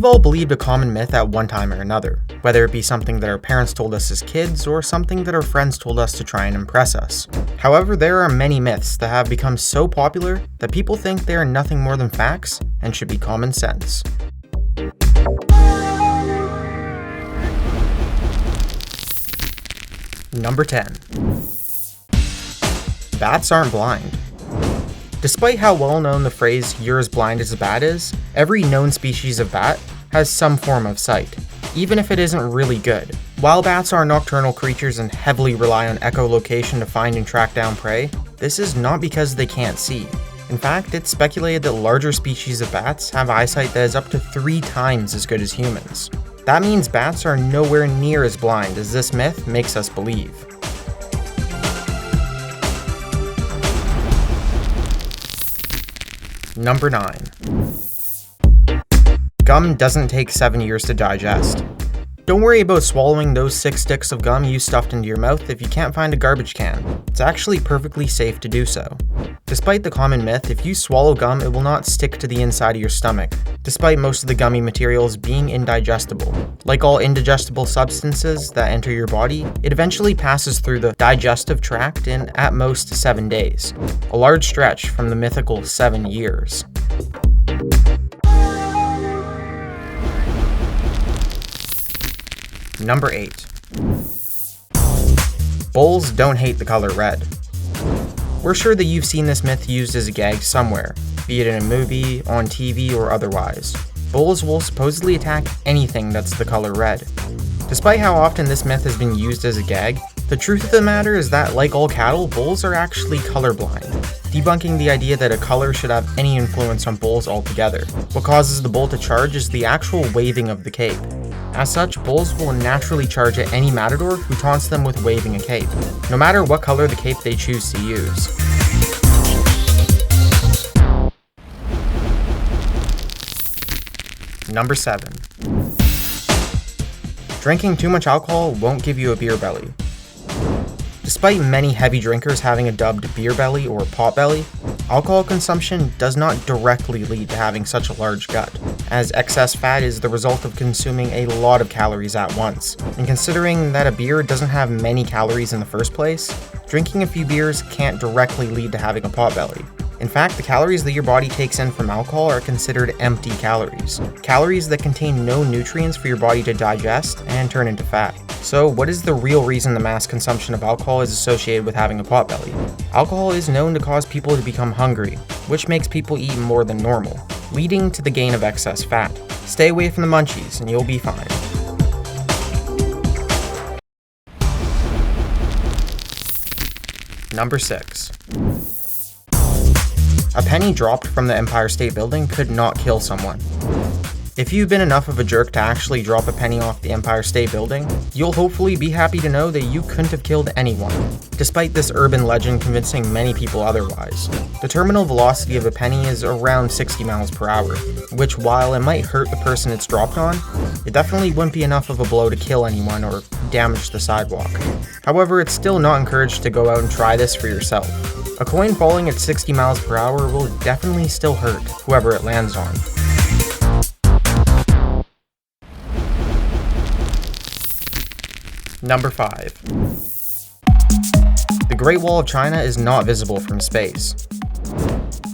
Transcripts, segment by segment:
all believed a common myth at one time or another, whether it be something that our parents told us as kids or something that our friends told us to try and impress us. However, there are many myths that have become so popular that people think they are nothing more than facts and should be common sense. Number 10. Bats aren't blind. Despite how well known the phrase "you're as blind as a bat" is, every known species of bat has some form of sight, even if it isn't really good. While bats are nocturnal creatures and heavily rely on echolocation to find and track down prey, this is not because they can't see. In fact, it's speculated that larger species of bats have eyesight that is up to 3 times as good as humans. That means bats are nowhere near as blind as this myth makes us believe. Number 9. Gum doesn't take 7 years to digest. Don't worry about swallowing those 6 sticks of gum you stuffed into your mouth if you can't find a garbage can. It's actually perfectly safe to do so. Despite the common myth, if you swallow gum, it will not stick to the inside of your stomach, despite most of the gummy materials being indigestible. Like all indigestible substances that enter your body, it eventually passes through the digestive tract in at most 7 days, a large stretch from the mythical 7 years. Number 8. Bulls don't hate the color red. We're sure that you've seen this myth used as a gag somewhere, be it in a movie, on TV, or otherwise. Bulls will supposedly attack anything that's the color red. Despite how often this myth has been used as a gag, the truth of the matter is that, like all cattle, bulls are actually colorblind, debunking the idea that a color should have any influence on bulls altogether. What causes the bull to charge is the actual waving of the cape. As such, bulls will naturally charge at any matador who taunts them with waving a cape, no matter what color the cape they choose to use. Number 7. Drinking too much alcohol won't give you a beer belly. Despite many heavy drinkers having a dubbed beer belly or pot belly, alcohol consumption does not directly lead to having such a large gut, as excess fat is the result of consuming a lot of calories at once. And considering that a beer doesn't have many calories in the first place, drinking a few beers can't directly lead to having a pot belly. In fact, the calories that your body takes in from alcohol are considered empty calories, calories that contain no nutrients for your body to digest and turn into fat. So what is the real reason the mass consumption of alcohol is associated with having a pot belly? Alcohol is known to cause people to become hungry, which makes people eat more than normal, leading to the gain of excess fat. Stay away from the munchies and you'll be fine. Number 6. A penny dropped from the Empire State Building could not kill someone. If you've been enough of a jerk to actually drop a penny off the Empire State Building, you'll hopefully be happy to know that you couldn't have killed anyone, despite this urban legend convincing many people otherwise. The terminal velocity of a penny is around 60 miles per hour, which, while it might hurt the person it's dropped on, it definitely wouldn't be enough of a blow to kill anyone or damage the sidewalk. However, it's still not encouraged to go out and try this for yourself. A coin falling at 60 miles per hour will definitely still hurt whoever it lands on. Number 5. The Great Wall of China is not visible from space.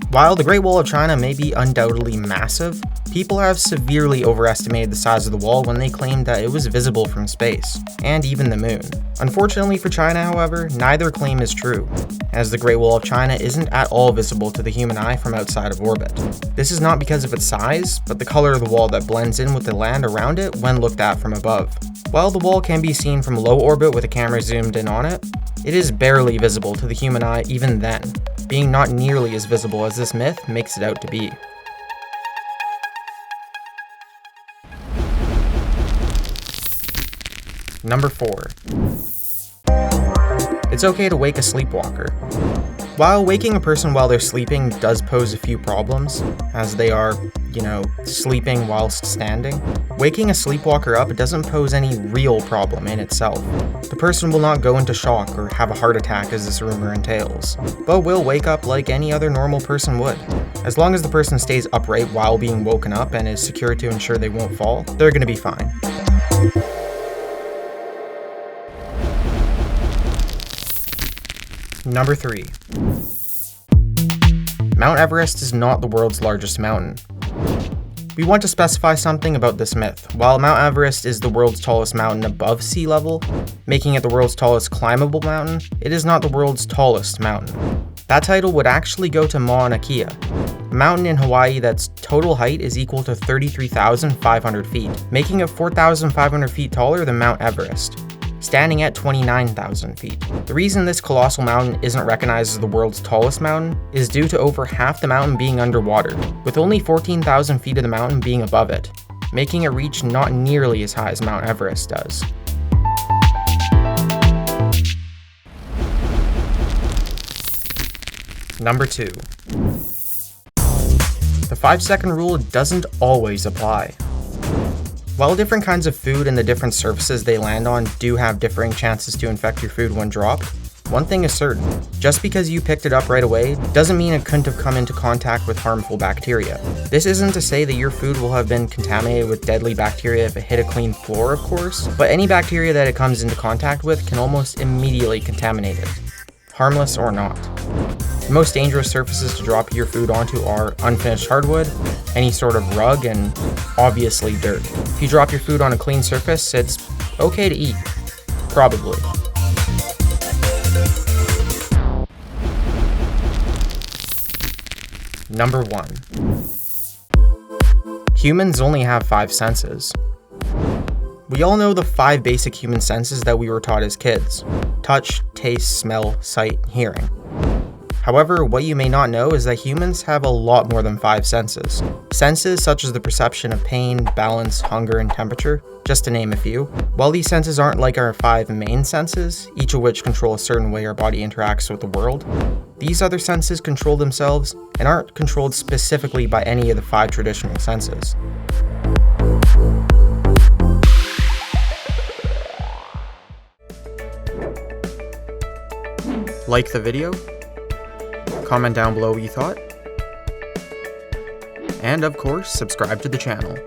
While the Great Wall of China may be undoubtedly massive, people have severely overestimated the size of the wall when they claimed that it was visible from space, and even the moon. Unfortunately for China, however, neither claim is true, as the Great Wall of China isn't at all visible to the human eye from outside of orbit. This is not because of its size, but the color of the wall that blends in with the land around it when looked at from above. While the wall can be seen from low orbit with a camera zoomed in on it, it is barely visible to the human eye even then, being not nearly as visible as this myth makes it out to be. Number 4. It's okay to wake a sleepwalker. While waking a person while they're sleeping does pose a few problems, as they are, sleeping whilst standing, waking a sleepwalker up doesn't pose any real problem in itself. The person will not go into shock or have a heart attack as this rumor entails, but will wake up like any other normal person would. As long as the person stays upright while being woken up and is secure to ensure they won't fall, they're going to be fine. Number 3. Mount Everest is not the world's largest mountain. We want to specify something about this myth. While Mount Everest is the world's tallest mountain above sea level, making it the world's tallest climbable mountain, it is not the world's tallest mountain. That title would actually go to Mauna Kea, a mountain in Hawaii that's total height is equal to 33,500 feet, making it 4,500 feet taller than Mount Everest, standing at 29,000 feet. The reason this colossal mountain isn't recognized as the world's tallest mountain is due to over half the mountain being underwater, with only 14,000 feet of the mountain being above it, making it reach not nearly as high as Mount Everest does. Number 2. The 5-second rule doesn't always apply. While different kinds of food and the different surfaces they land on do have differing chances to infect your food when dropped, one thing is certain. Just because you picked it up right away doesn't mean it couldn't have come into contact with harmful bacteria. This isn't to say that your food will have been contaminated with deadly bacteria if it hit a clean floor, of course, but any bacteria that it comes into contact with can almost immediately contaminate it, harmless or not. The most dangerous surfaces to drop your food onto are unfinished hardwood, any sort of rug, and obviously dirt. If you drop your food on a clean surface, it's okay to eat. Probably. Number 1. Humans only have 5 senses. We all know the 5 basic human senses that we were taught as kids: touch, taste, smell, sight, and hearing. However, what you may not know is that humans have a lot more than 5 senses. Senses such as the perception of pain, balance, hunger, and temperature, just to name a few. While these senses aren't like our 5 main senses, each of which control a certain way our body interacts with the world, these other senses control themselves and aren't controlled specifically by any of the 5 traditional senses. Like the video? Comment down below what you thought, and of course, subscribe to the channel.